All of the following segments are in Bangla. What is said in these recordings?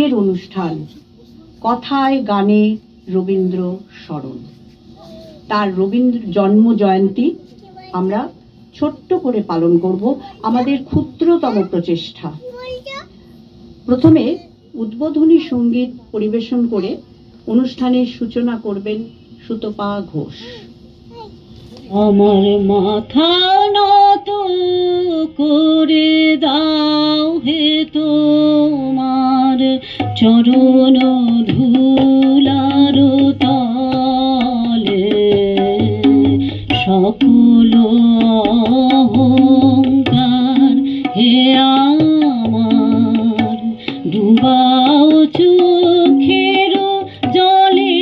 আজকের অনুষ্ঠান কথায় গানে রবীন্দ্র স্মরণ। তার রবীন্দ্র জন্ম জয়ন্তী আমরা ছোট্ট করে পালন করব আমাদের ক্ষুদ্রতম প্রচেষ্টা। প্রথমে উদ্বোধনী সঙ্গীত পরিবেশন করে অনুষ্ঠানের সূচনা করবেন সুতপা ঘোষ। আমার মাথা নত করে দাও হে তোমার চরণ ধুলার তলে, সকল অহংকার হে আমার ডুবাও চোখের জলে,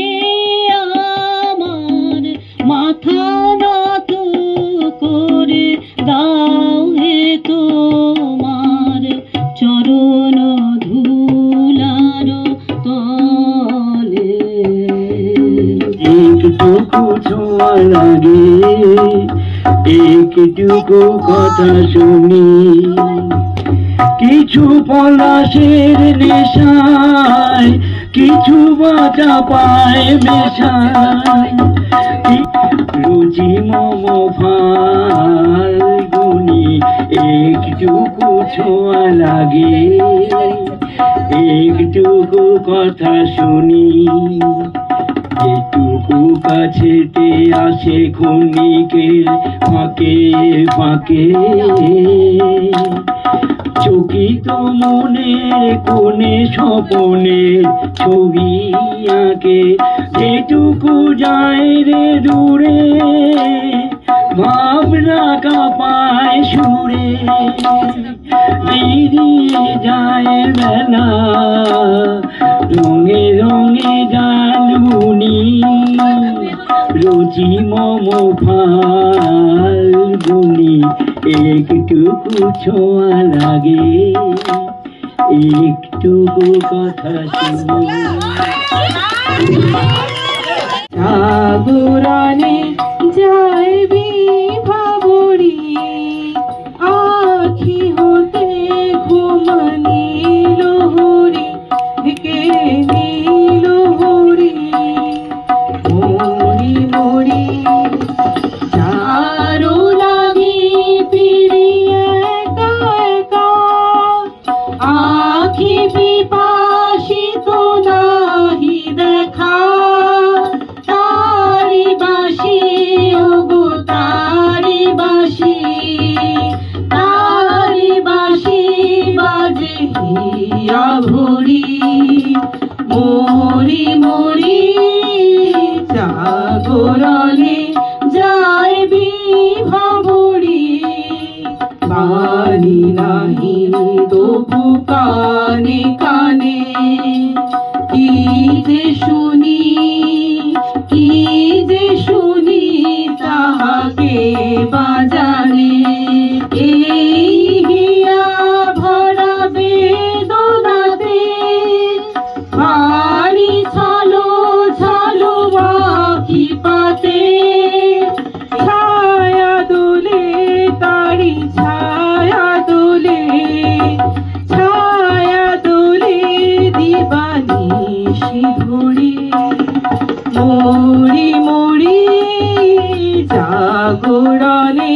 আমার মাথা নত করে দাও হে তোমার চরণ ধুলার তলে। একটুকু ছোঁয়া লাগে, একটুকু কথা শুনি, কিছু পলাশের নেশায়, কিছু বাঁচা পায় মেশায়, রুচি মম ফাল্গুনি, একটুকু ছোঁয়া লাগে, একটুকু কথা শুনি, যেটুকু কাছেতে আসে ক্ষণিকের ফাঁকে ফাঁকে, চকিত মনের কোণে স্বপনে ছবি আঁকে, যেটুকু যায় রে দূরে ভাবনা কাঁপায় সুরে, বেরিয়ে যায় বেলা রঙে রঙে গান বুনি, রুচি মম ফাল্গুনি, একটুকু ছোঁয়া লাগে, একটুকু কথা শুনি। সাগরানে যায় বিভাবরী, আখি হতে ঘুমানি লোহরি, কে নীল হরি, মরি মরি চারো লাগি পিড়িয়ে একা একা, আখি পিপাসিত নাহি দেখা, তারি বাঁশি ওগো তারি বাঁশি, তারি বাঁশি বাজে হিয়া ভরি, মরি মরি জাগরণে যায় বিভাবরী, বাণী নাহি তবু কানে কানে, কি যে শুনি কি যে শুনি তাহাকে বাজানে, এই হিয়া ভরা বেদনাতে ভারী ছলো ছলো আঁখি পাতে, ছায়া দোলে তারি ছায়া দোলে, ছায়া দোলে দিবানিশি ধরে, মরি মরি জাগরণে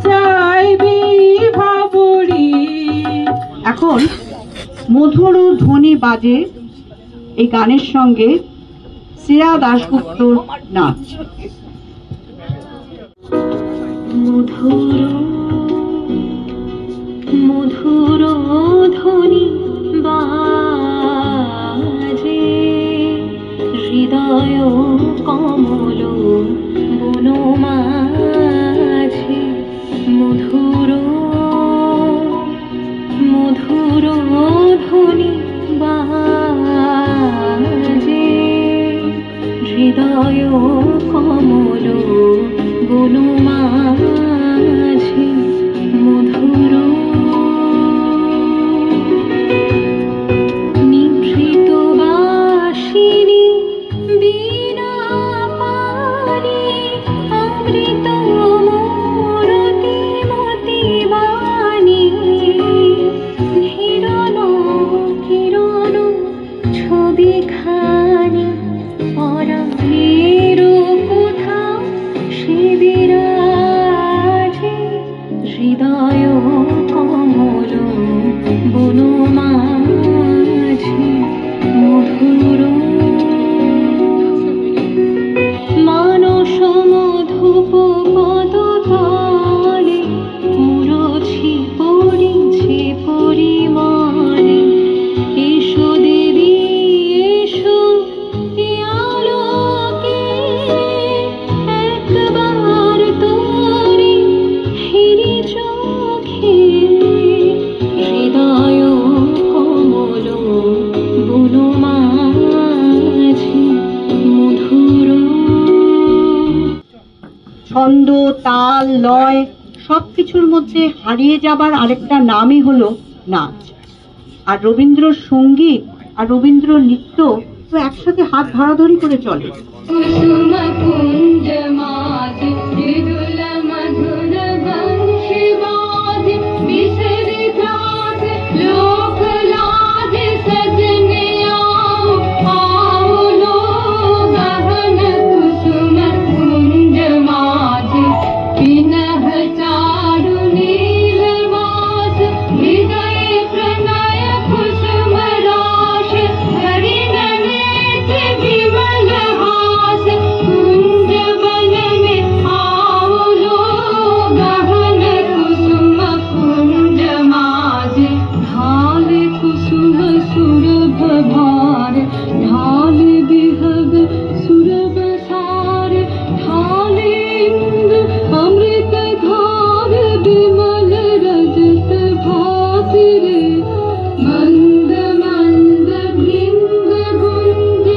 যায় বিভাবরী। এখন মধুর ধ্বনি বাজে এই গানের সঙ্গে শ্রেয়া দাশগুপ্তর নাচ। মধুর মধুর ধ্বনি বাজে, হৃদয় কমল বনমাঝে, মধুর মধুর ধ্বনি বাজে, হৃদয় কমল বনমাঝে, মধুর নিভৃত বাঁশিনী বীণা পানি, অমৃত মূরতি মতি বাণী, হিরণ কিরণ ছন্দ, তাল, লয় সবকিছুর মধ্যে হারিয়ে যাবার আরেকটা নামই হলো নাচ। আর রবীন্দ্র সঙ্গীত আর রবীন্দ্র নৃত্য তো একসাথে হাত ধরাধরি করে চলে। कुसुम कुंज माज मृदुल मधुर वंशी बाज बिसरि त्रास लोक लाज सजने आओ आओ लो गहन कुसुम कुंज माज पिनह चारु नीलवास हृदय प्रणय कुसुम राश हरि नेत्र विमल हास कुंज वन में आओ लो गहन कुसुम कुंज माज ढाल कुसुम सुरभ भार ढाल बिहग सुरभ सार ढाल इंद अमृत धार विमल रजत भास रे मंद मंद भृंग गुंज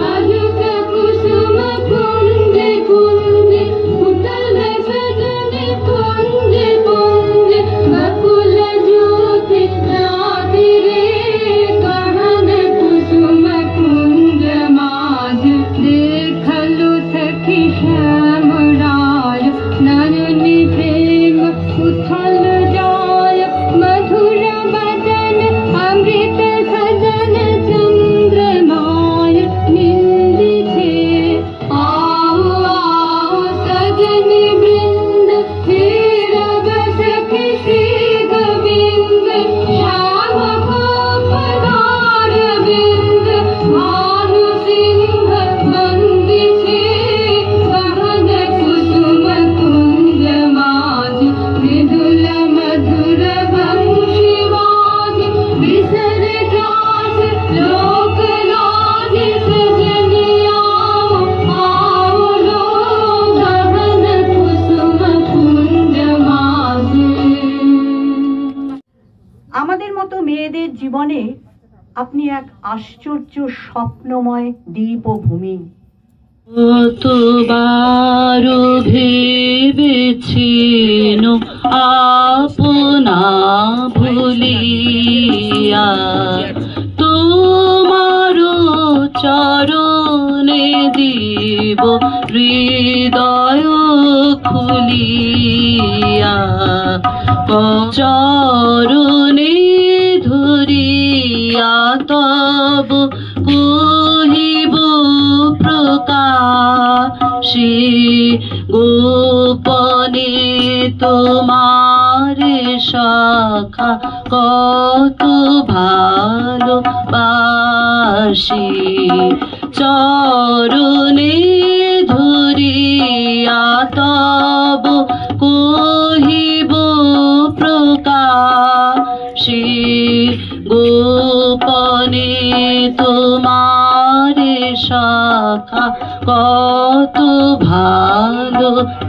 अजुत कुसुम कुंज कुंज कुटल सजन कुंज कुंज बकुल ज्योति राति रे गहन कुसुम कुंज माज देखलु सखी श्याम राय नयनि प्रेम उथल जाय मधुर बदन अमृत सजन चंद्रमाय निंदिते आओ आओ सजन वृंद हेर सखी श्री गोविंद श्याम गोपदार बिंद भानु सिंह वंदिते गहन कुसुम कुंज माज मृदुल मधुर वंशी बाज बिसर त्रास लोक लाज सजने आओ आओ लो गहन कुसुम कुंज माज। আমাদের মতো মেয়েদের জীবনে আপনি এক আশ্চর্য স্বপ্নময় দ্বীপ ও ভূমি। কতবার ভেবেছিন আপনা ভুলিয়া তোমার চরণে দিব হৃদয় খুলিয়া চরণে ধরিয়া তব কহিব প্রকাশে গোপনে তোমার সখা কত ভালোবাসি চরণে ধরিয়া তব কহিব প্রকাশে গোপনে তোমার সখা কত ভালোবাসি।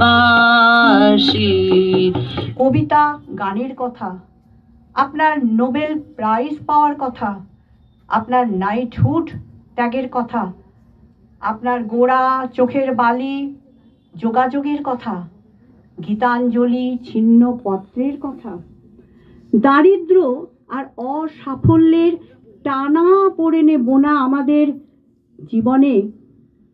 কবিতা, গানের কথা, আপনার নোবেল প্রাইজ পাওয়ার কথা, আপনার নাইটহুড ত্যাগের কথা, আপনার গোড়া চোখের বালি যোগাযোগের কথা, গীতাঞ্জলি ছিন্ন পত্রের কথা, দারিদ্র আর অসাফল্যের টানা পড়েনে বোনা আমাদের জীবনে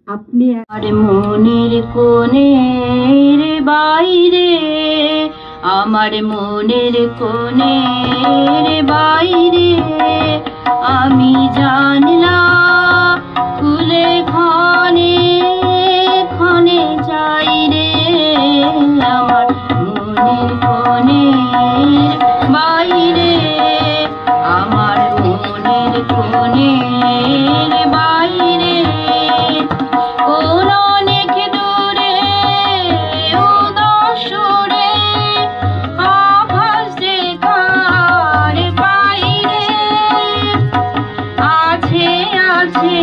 আপনি আর মনের কোণের বাইরে আমার মনের কোণের বাইরে আমি জানলাম খুলে ক্ষণে ক্ষণে যাই রে আমার মনের কোণের বাইরে আমার মনের কোণের বাইরে কোন অনেক দূরে উদসরে আভাস দেখার বাইরে আছে আছে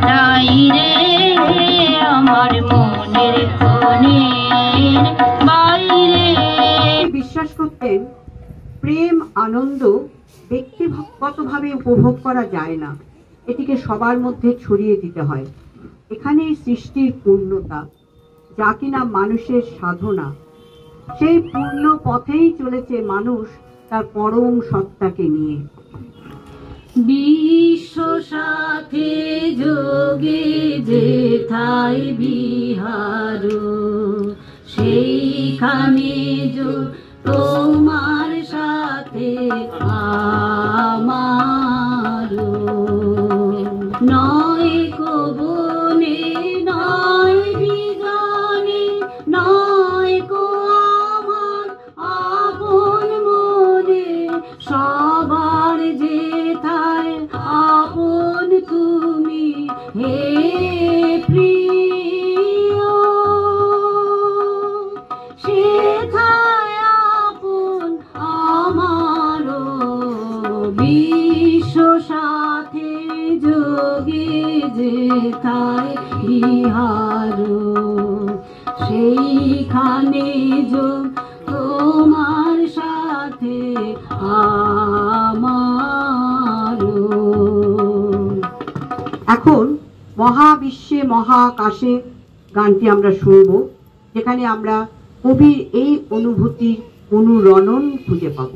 নাই রে আমার মনের কোণের বাইরে। বিশ্বাস করতেন প্রেম আনন্দ ব্যক্তিগতভাবে উপভোগ করা যায় না, এটিকে সবার মধ্যে ছড়িয়ে দিতে হয়। এখানেই সৃষ্টির পূর্ণতা। যা কিনা মানুষের সাধনা। সেই পূর্ণ পথেই চলেছে মানুষ তার পরম সত্তাকে নিয়ে। বিশ্ব সাথে যোগে যেথায় বিহার, সেইখানে তোমার সাথে আমার। নয় কবনে নয় বিজনে নয় কো আমার আপন মনে, সবার যেথায় আপন তুমি হে প্রিয়, সেথায় আপন আমারও। বিশ্ব সাথে যোগে যেথায় বিহার, সেইখানে তোমার সাথে আমার। এখন মহাবিশ্বে মহাকাশে গানটি আমরা শুনব, যেখানে আমরা কবির এই অনুভূতির অনুরণন খুঁজে পাব।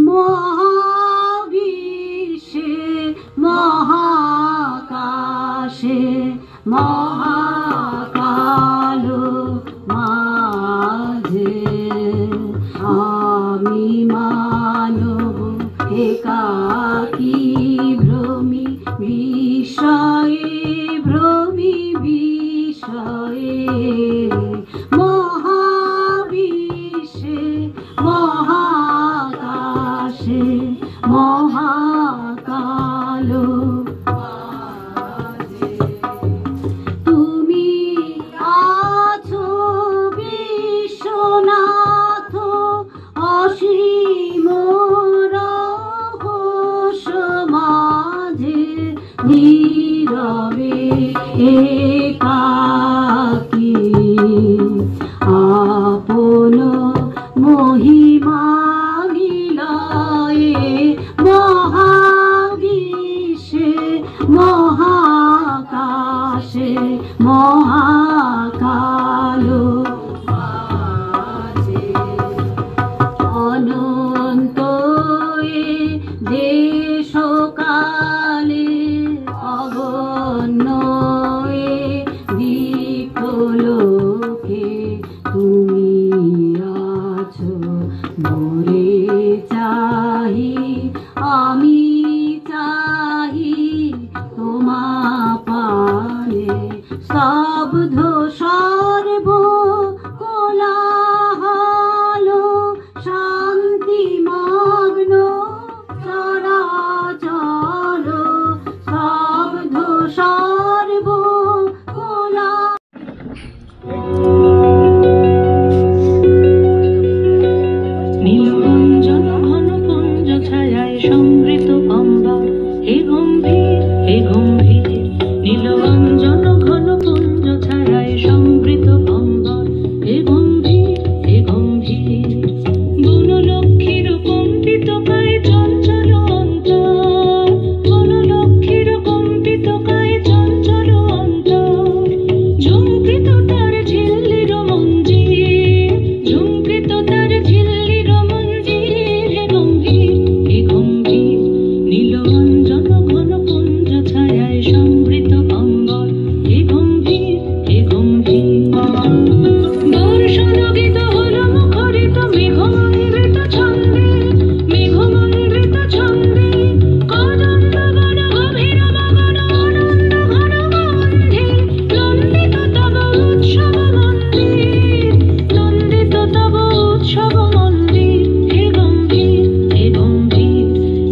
মহাবিশ্বে মহাকাশে মহাকাল মাঝে, আমি মানব একাকী ভ্রমি বিষয়ে, ভ্রমি বিষয়ে। মহাবিশ্বে মহাকাশে মহাকাল মাঝে, তুমি আছো বিশ্বনাথ অসীম রহস্য মাঝে, নীরবে একাকী আপন মহিমা গিলয়ে। মহাবিশ্বে মহাকাশে মহাকাল মাঝে, অনন্ত দেশকালে অগণ্য দিকলোকে, তুমি আছো মোরে চাহি, আমি চাহি তোমা পানে। স্তব্ধ সর্ব কোলাহল শান্তি মগ্ন চরাচর, স্তব্ধ সর্ব কোলা। নীলরঞ্জন ঘন পুঞ্জ ছায়ায় সমৃত অম্বর, হে গম্ভীর হে গম্ভীর। নীলরঞ্জন ঘন পুঞ্জ ছায়ায় সমৃত অম্বর, হে গম্ভীর হে গম্ভীর। বনলক্ষ্মীর কম্পিত কায় চঞ্চল অন্তর, বনলক্ষ্মীর কম্পিত কায় চঞ্চল অন্তর। ঝুমকৃত তার ঝিল্লির মঞ্জির, ঝুমকৃত তার ঝিল্লির মঞ্জির। হে গম্ভীর হে গম্ভীর। নীলরঞ্জন ঘন পুঞ্জ ছায়ায় সমৃত অম্বর, হে গম্ভীর হে গম্ভীর। দর্শন গীত হল মুখরিত মেঘমন্দ্রিত ছন্দে, মেঘমন্দ্রিত ছন্দে। কদম্ব বন গভীর মগন আনন্দ ঘন গন্ধে, নন্দিত তব উৎসব মন্দির, নন্দিত তব উৎসব মন্দির। হে গম্ভীর হে গম্ভীর।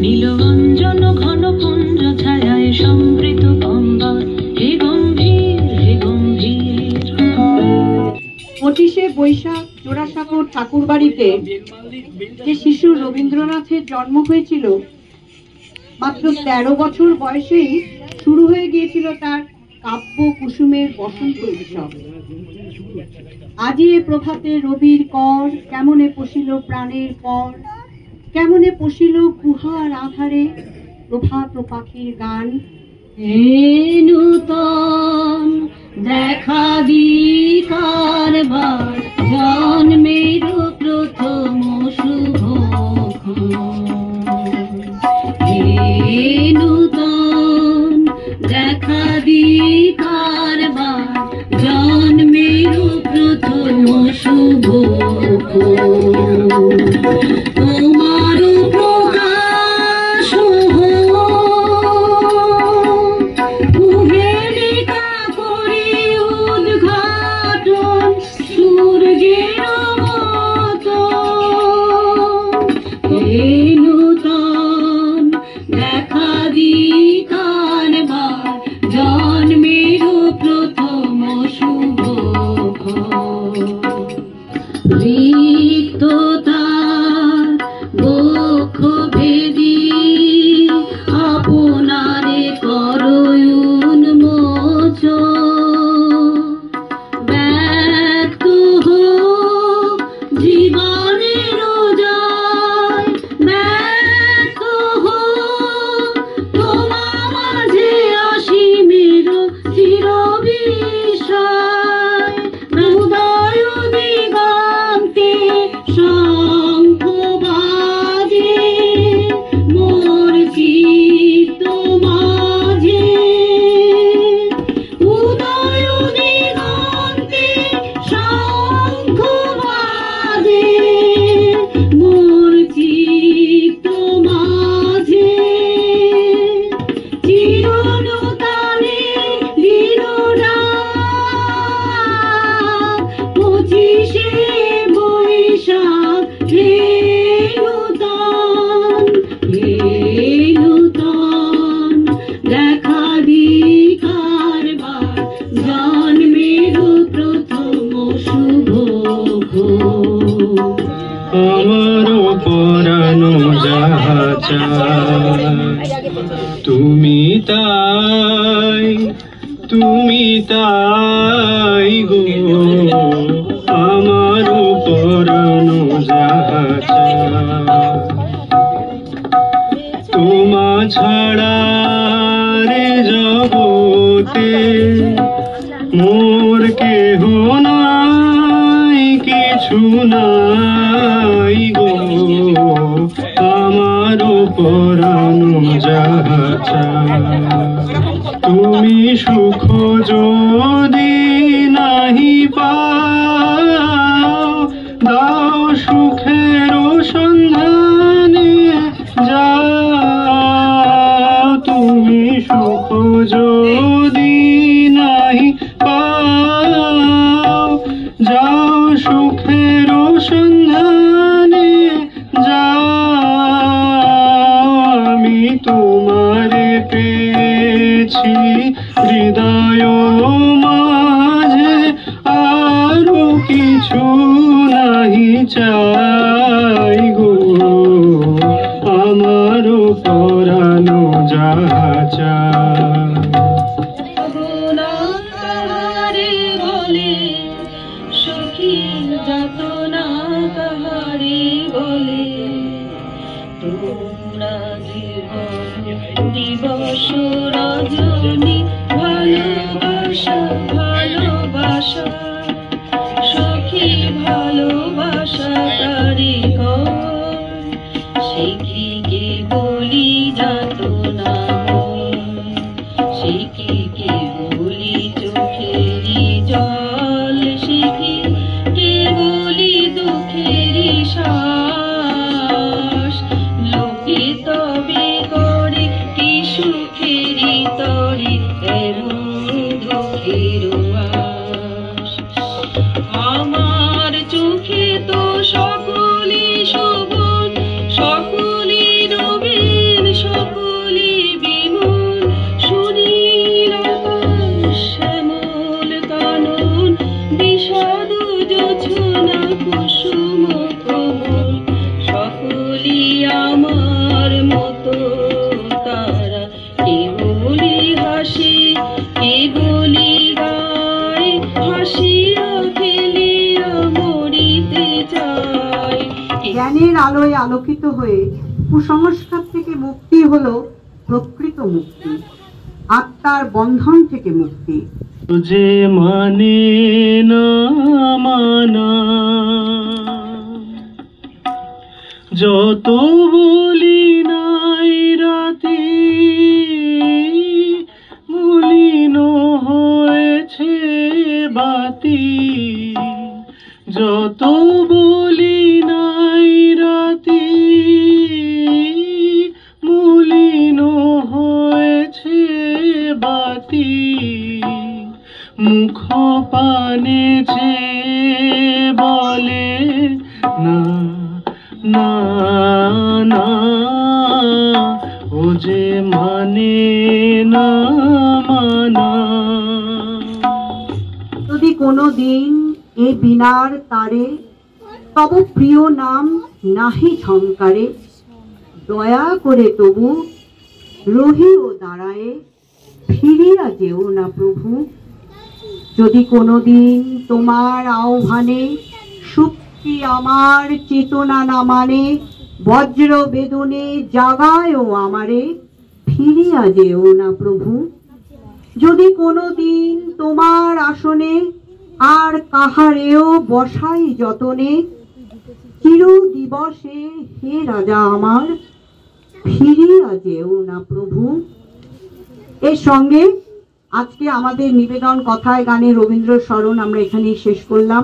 নীলরঞ্জন ঘন পুঞ্জ ছায়ায় সমৃত অম্বর, হে গম্ভীর হে গম্ভীর। 25শে বৈশাখ জোড়াসাঁকোর ঠাকুরবাড়িতে যে শিশু রবীন্দ্রনাথের জন্ম হয়েছিল, মাত্র 13 বছর বয়সেই শুরু হয়ে গিয়েছিল তার কাব্য কুসুমের বসন্ত উৎসব। আজি এ প্রভাতে রবির কর, কেমনে পশিল প্রাণের পর, কেমনে পশিল গুহার আধারে প্রভাত পাখির গান। হে নূতন দেখা দিকারবার জন্মের প্রথম শুভ হে নূতন দেখা দিকারবার জন্মের প্রথম শুভ তোমার প্রকাশ কুহেলিকা করে উদ্ঘাটন সূর্যের মতো হে নূতন দেখা দিকারবার জন্মের প্রথম শুভ রিক্ততার বক্ষ ভেদি আপনারে করুণ মোচ ব্যক্ত হোক জীবনের জয় ব্যক্ত হোক তোমার মাঝে অসীমের চির বিষয় উদয় দিগন্তে শঙ্খ বাজে মোর চিত্ত মাঝে উদয় দিগন্তে শঙ্খ বাজে মোর চিত্ত মাঝে চিরনূতনে বিরোধা 25শে বৈশাখ হে নূতন দেখা দিকারবার জন্মের প্রথম শুভ আমার পরানো যাহা চায় তুমি তাই গো আমার পরানো যাহা চায় তোমা ছাড়া রে জগতে মোর কেহ নাই কিছু নাই গো আমার পরানো যাহা চায় তুমি সুখ যদি নাহি পাও দাও সুখের সন্ধানে যাও তুমি সুখ যদি নাহি পাও যাও সুখের সন্ধানে যাও আমি তোমারে পেয়েছি হৃদয় মাঝে আরো কিছু নাহি চাই গো আমার পরানো যাহা চায় কাহারে বলে সখী যাতনা কাহারে বলে তোমরা দিবস রজনী ভালোবাসা ভালোবাসা সখী ভালোবাসা কারিগর শিখিকে বলি যাতনা শিখিকে বলি চোখেরই জল শিখিকে বলি দুঃখেরই শ্বাস লোকে তবে করে কি সুখেরই তরি এমন দুঃখের আশ আমার চোখে তো সকলই শোভন সকলই নবীন সকলই বিমল সুনীল আকাশ শ্যামল কানন বিষাদ জোছনা কুসুম কোমল সকলই আমার মতো তারা কেবলই হাসি কেবলই গায় হাসিয়া খেলিয়া মরিতে চায় জ্ঞানের আলোয় আলোকিত হয়ে কুসংস্কার থেকে মুক্তি হলো প্রকৃত মুক্তি, আত্মার বন্ধন থেকে মুক্তি। যে মানে না মানা, যত বলি নাই রাতি মলিন হয়েছে বাতি, যত বলি নাই রাতি মলিন হয়েছে বাতি, মুখ পানে চেয়ে বলে না না না, ও যে মানে না মানা। যদি কোনো দিন এ বিনার তারে তব প্রিয় নাম নাহি ঝঙ্কারে, দয়া করে তবু রহিও দাঁড়ায়ে, ফিরিয়া যেও না প্রভু। যদি কোনো দিন তোমার আহ্বানে শক্তি আমার চেতনা না মানে, বজ্র বেদনে জাগায়ও আমারে, ফিরিয়া যেও না প্রভু। যদি কোনো দিন তোমার আসনে আর কাহারেও বসাই যতনে, চির দিবসে হে রাজা আমার, ফিরিয়া যেও না প্রভু। এর সঙ্গে আজকে আমাদের নিবেদন কথায় গানে রবীন্দ্র স্মরণ আমরা এখানেই শেষ করলাম।